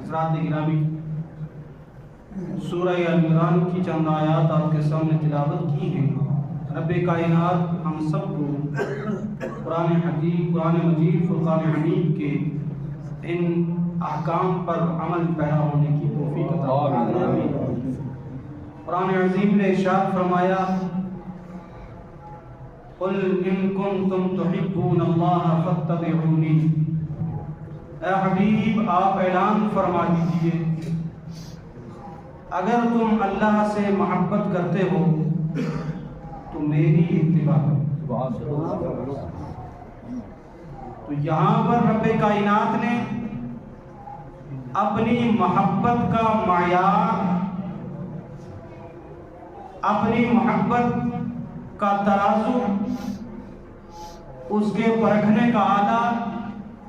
حضرات گرامی، سورہ ال-عمران کی چند آیات آپ کے سامنے تلاوت کی ہیں۔ رب کائنات ہم سب کو قرآن حکیم، قرآن مجید، فرقان حمید کے ان احکام پر عمل پیرا ہونے کی توفیق عطا فرمائے۔ قرآن عظیم نے ارشاد فرمایا، قل ان کنتم تحبون اللہ فاتبعونی، اے حبیب آپ اعلان فرما دیجئے اگر تم اللہ سے محبت کرتے ہو تو میری اتباع کرو۔ تو یہاں پر رب کائنات نے اپنی محبت کا معیار، اپنی محبت کا ترازو، اس کے پرکھنے کا آلہ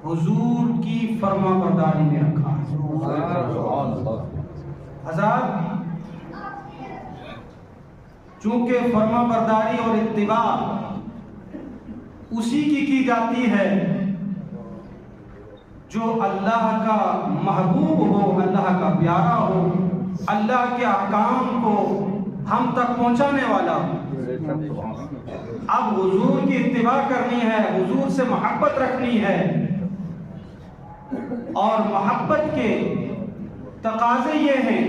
حضور کی فرما برداری میں رکھا ہے۔ حضرات، چونکہ فرما برداری اور اتباع اسی کی جاتی ہے جو اللہ کا محبوب ہو، اللہ کا پیارا ہو، اللہ کے احکام کو ہم تک پہنچانے والا ہو۔ اب حضور کی اتباع کرنی ہے، حضور سے محبت رکھنی ہے، اور محبت کے تقاضے یہ ہیں،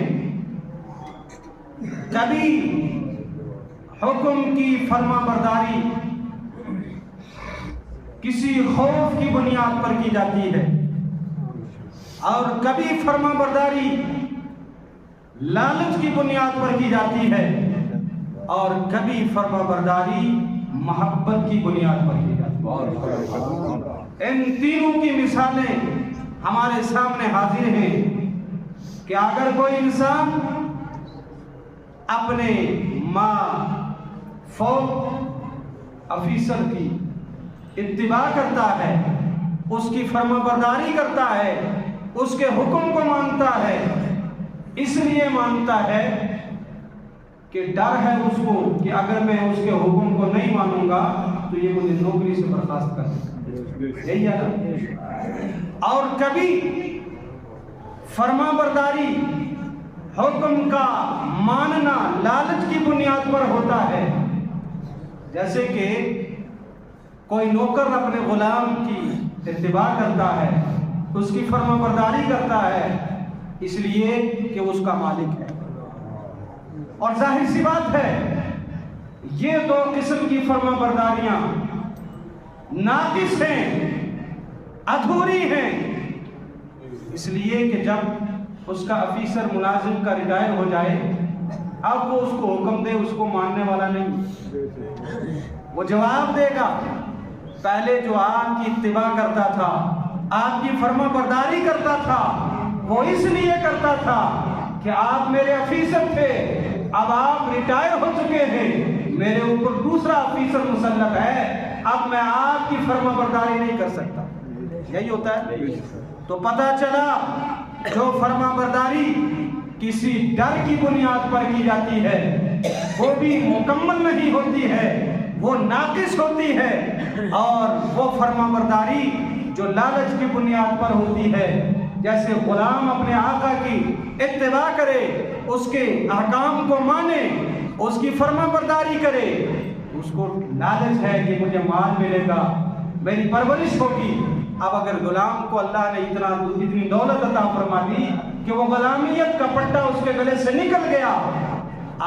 کبھی حکم کی فرما برداری کسی خوف کی بنیاد پر کی جاتی ہے، اور کبھی فرما برداری لالچ کی بنیاد پر کی جاتی ہے، اور کبھی فرما برداری محبت کی بنیاد پر کی جاتی ہے۔ ان تینوں کی مثالیں ہمارے سامنے حاضر ہیں کہ اگر کوئی انسان اپنے فوق افیسر کی اتباع کرتا ہے، اس کی فرما برداری کرتا ہے، اس کے حکم کو مانتا ہے، اس لیے مانتا ہے کہ ڈر ہے اس کو کہ اگر میں اس کے حکم کو نہیں مانوں گا تو یہ مجھے نوکری سے برخاست کر دے گا، یہی ہے نا۔ اور کبھی فرما برداری، حکم کا ماننا لالچ کی بنیاد پر ہوتا ہے، جیسے کہ کوئی نوکر اپنے غلام کی اتباع کرتا ہے، اس کی فرما برداری کرتا ہے اس لیے کہ اس کا مالک ہے۔ اور ظاہر سی بات ہے یہ دو قسم کی فرما برداریاں ناقص ہیں، ادھوری ہیں، اس لیے کہ جب اس کا افیسر ملازم کا ریٹائر ہو جائے، اب وہ اس کو حکم دے اس کو ماننے والا نہیں، وہ جواب دے گا پہلے جو آپ کی اتباع کرتا تھا، آپ کی فرما برداری کرتا تھا، وہ اس لیے کرتا تھا کہ آپ میرے افیسر تھے، اب آپ ریٹائر ہو چکے ہیں، میرے اوپر دوسرا افیسر مسلط ہے، اب میں آپ کی فرما برداری نہیں کر سکتا۔ یہی ہوتا ہے۔ تو پتہ چلا جو فرما برداری کسی ڈر کی بنیاد پر کی جاتی ہے وہ بھی مکمل نہیں ہوتی ہے، وہ ناقص ہوتی ہے، اور وہ فرما برداری جو لالچ کی بنیاد پر ہوتی ہے، جیسے غلام اپنے آقا کی اتباع کرے، اس کے احکام کو مانے، اس کی فرما برداری کرے، اس کو لالچ ہے کہ مجھے مال ملے گا، میری پرورش ہوگی۔ اب اگر غلام کو اللہ نے اتنی دولت عطا فرما دی کہ وہ غلامیت کا پٹا اس کے گلے سے نکل گیا،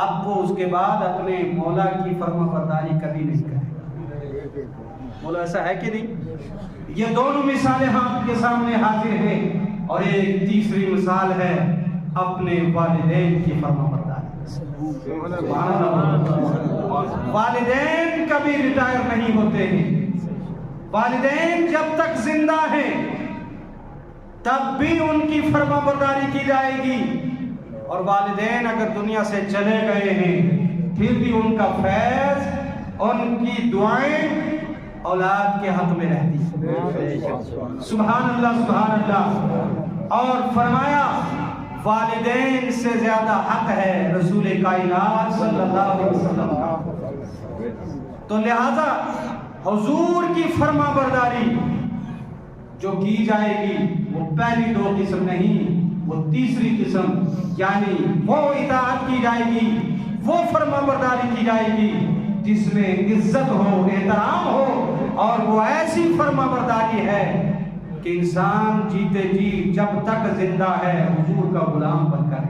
اب وہ اس کے بعد اپنے مولا کی فرما برداری کبھی نہیں کرے گا۔ مولا ایسا ہے کہ نہیں؟ یہ دونوں مثالیں آپ کے سامنے حاضر ہیں، اور ایک تیسری مثال ہے اپنے والدین کی فرما برداری۔ والدین کبھی ریٹائر نہیں ہوتے ہیں، والدین جب تک زندہ ہیں تب بھی ان کی فرما برداری کی جائے گی، اور والدین اگر دنیا سے چلے گئے ہیں پھر بھی ان کا فیض، ان کی دعائیں اولاد کے حق میں رہتی ہے۔ سبحان اللہ، سبحان اللہ۔ اور فرمایا والدین سے زیادہ حق ہے رسول کائنات صلی اللہ علیہ وسلم کا۔ تو لہذا حضور کی فرما برداری جو کی جائے گی وہ پہلی دو قسم نہیں، وہ تیسری قسم یعنی وہ اطاعت کی جائے گی، وہ فرما برداری کی جائے گی جس میں عزت ہو، احترام ہو، اور وہ ایسی فرما برداری ہے کہ انسان جیتے جی جب تک زندہ ہے حضور کا غلام بن کر